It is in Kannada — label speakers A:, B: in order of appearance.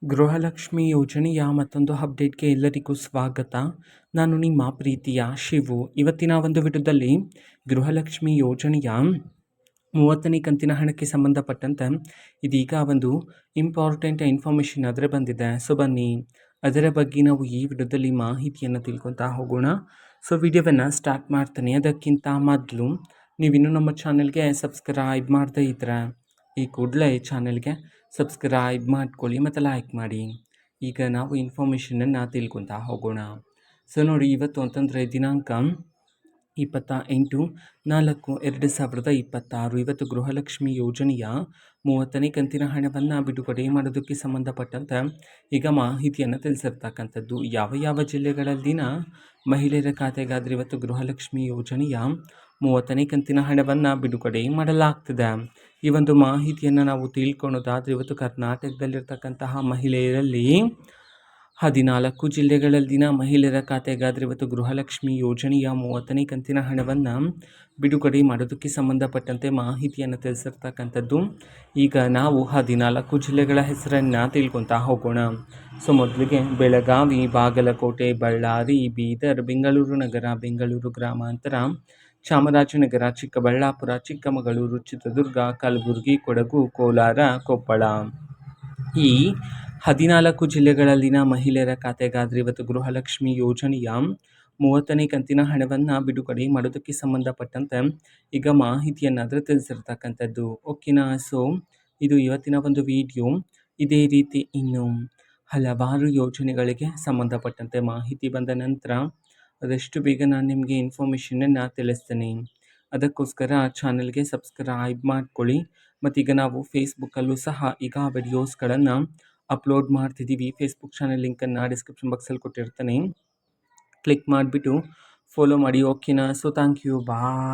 A: ಗೃಹಲಕ್ಷ್ಮಿ ಯೋಜನೆಯ ಮತ್ತೊಂದು ಅಪ್ಡೇಟ್‌ಗೆ ಎಲ್ಲರಿಗೂ ಸ್ವಾಗತ. ನಾನು ನಿಮ್ಮ ಪ್ರೀತಿಯ ಶಿವು. ಇವತ್ತಿನ ಒಂದು ವಿಡಿಯೋದಲ್ಲಿ ಗೃಹಲಕ್ಷ್ಮಿ ಯೋಜನೆಯ 30ನೇ ಕಂತಿನ ಹಣಕ್ಕೆ ಸಂಬಂಧಪಟ್ಟಂತೆ ಇದೀಗ ಒಂದು ಇಂಪಾರ್ಟೆಂಟ್ ಇನ್ಫಾರ್ಮೇಷನ್ ಆದರೆ ಬಂದಿದೆ. ಸೊ ಬನ್ನಿ ಅದರ ಬಗ್ಗೆ ನಾವು ಈ ವಿಡಿಯೋದಲ್ಲಿ ಮಾಹಿತಿಯನ್ನು ತಿಳ್ಕೊತಾ ಹೋಗೋಣ. ಸೊ ವಿಡಿಯೋವನ್ನು ಸ್ಟಾರ್ಟ್ ಮಾಡ್ತೀನಿ. ಅದಕ್ಕಿಂತ ಮೊದಲು ನೀವಿನ್ನೂ ನಮ್ಮ ಚಾನಲ್ಗೆ ಸಬ್ಸ್ಕ್ರೈಬ್ ಮಾಡದೇ ಇದ್ದರೆ ಈ ಕೂಡಲೇ ಚಾನಲ್ಗೆ ಸಬ್ಸ್ಕ್ರೈಬ್ ಮಾಡ್ಕೊಳ್ಳಿ ಮತ್ತು ಲೈಕ್ ಮಾಡಿ. ಈಗ ನಾವು ಇನ್ಫಾರ್ಮೇಷನನ್ನು ತಿಳ್ಕೊತಾ ಹೋಗೋಣ. ಸೊ ನೋಡಿ, ಇವತ್ತು ಅಂತಂದರೆ ದಿನಾಂಕ 28/4/2026. ಇವತ್ತು ಗೃಹಲಕ್ಷ್ಮಿ ಯೋಜನೆಯ 30ನೇ ಕಂತಿನ ಹಣವನ್ನು ಬಿಡುಗಡೆ ಮಾಡೋದಕ್ಕೆ ಸಂಬಂಧಪಟ್ಟಂತೆ ಈಗ ಮಾಹಿತಿಯನ್ನು ತಿಳಿಸಿರ್ತಕ್ಕಂಥದ್ದು. ಯಾವ ಜಿಲ್ಲೆಗಳಲ್ಲಿನ ಮಹಿಳೆಯರ ಖಾತೆಗಾದರೆ ಇವತ್ತು ಗೃಹಲಕ್ಷ್ಮಿ ಯೋಜನೆಯ 30ನೇ ಕಂತಿನ ಹಣವನ್ನು ಬಿಡುಗಡೆ ಮಾಡಲಾಗ್ತದೆ. ಈ ಒಂದು ಮಾಹಿತಿಯನ್ನು ನಾವು ತಿಳ್ಕೊಳೋದಾದರೆ ಇವತ್ತು ಕರ್ನಾಟಕದಲ್ಲಿರ್ತಕ್ಕಂತಹ ಮಹಿಳೆಯರಲ್ಲಿ 14 ಜಿಲ್ಲೆಗಳಲ್ಲಿನ ಮಹಿಳೆಯರ ಖಾತೆಗಾದರೆ ಇವತ್ತು ಗೃಹಲಕ್ಷ್ಮಿ ಯೋಜನೆಯ 30ನೇ ಕಂತಿನ ಹಣವನ್ನು ಬಿಡುಗಡೆ ಮಾಡೋದಕ್ಕೆ ಸಂಬಂಧಪಟ್ಟಂತೆ ಮಾಹಿತಿಯನ್ನು ತಿಳಿಸಿರ್ತಕ್ಕಂಥದ್ದು. ಈಗ ನಾವು 14 ಜಿಲ್ಲೆಗಳ ಹೆಸರನ್ನು ತಿಳ್ಕೊತಾ ಹೋಗೋಣ. ಸೊ ಮೊದಲಿಗೆ ಬೆಳಗಾವಿ, ಬಾಗಲಕೋಟೆ, ಬಳ್ಳಾರಿ, ಬೀದರ್, ಬೆಂಗಳೂರು ನಗರ, ಬೆಂಗಳೂರು ಗ್ರಾಮಾಂತರ, ಚಾಮರಾಜನಗರ, ಚಿಕ್ಕಬಳ್ಳಾಪುರ, ಚಿಕ್ಕಮಗಳೂರು, ಚಿತ್ರದುರ್ಗ, ಕಲಬುರಗಿ, ಕೊಡಗು, ಕೋಲಾರ, ಕೊಪ್ಪಳ. ಈ 14 ಜಿಲ್ಲೆಗಳಲ್ಲಿನ ಮಹಿಳೆಯರ ಖಾತೆಗಾದರೆ ಇವತ್ತು ಗೃಹಲಕ್ಷ್ಮಿ ಯೋಜನೆಯ 30ನೇ ಕಂತಿನ ಹಣವನ್ನು ಬಿಡುಗಡೆ ಮಾಡೋದಕ್ಕೆ ಸಂಬಂಧಪಟ್ಟಂತೆ ಈಗ ಮಾಹಿತಿಯನ್ನಾದರೂ ತಿಳಿಸಿರ್ತಕ್ಕಂಥದ್ದು. ಓಕೆನಾ? ಸೊ ಇದು ಇವತ್ತಿನ ಒಂದು ವಿಡಿಯೋ. ಇದೇ ರೀತಿ ಇನ್ನು ಹಲವಾರು ಯೋಜನೆಗಳಿಗೆ ಸಂಬಂಧಪಟ್ಟಂತೆ ಮಾಹಿತಿ ಬಂದ ನಂತರ ಆದಷ್ಟು ಬೇಗ ನಾನು ನಿಮಗೆ ಇನ್ಫಾರ್ಮೇಷನನ್ನು ತಿಳಿಸ್ತೀನಿ. ಅದಕ್ಕೋಸ್ಕರ ಚಾನಲ್ಗೆ ಸಬ್ಸ್ಕ್ರೈಬ್ ಮಾಡ್ಕೊಳ್ಳಿ. ಮತ್ತೀಗ ನಾವು ಫೇಸ್ಬುಕ್ಕಲ್ಲೂ ಸಹ ಈಗ ವಿಡಿಯೋಸ್ಗಳನ್ನು ಅಪ್ಲೋಡ್ ಮಾಡ್ತಿದ್ದೀವಿ. ಫೇಸ್ಬುಕ್ ಚಾನಲ್ ಲಿಂಕನ್ನು ಡಿಸ್ಕ್ರಿಪ್ಷನ್ ಬಾಕ್ಸಲ್ಲಿ ಕೊಟ್ಟಿರ್ತೀನಿ. ಕ್ಲಿಕ್ ಮಾಡಿಬಿಟ್ಟು ಫಾಲೋ ಮಾಡಿ. ಓಕೆನಾ? So thank you, bye.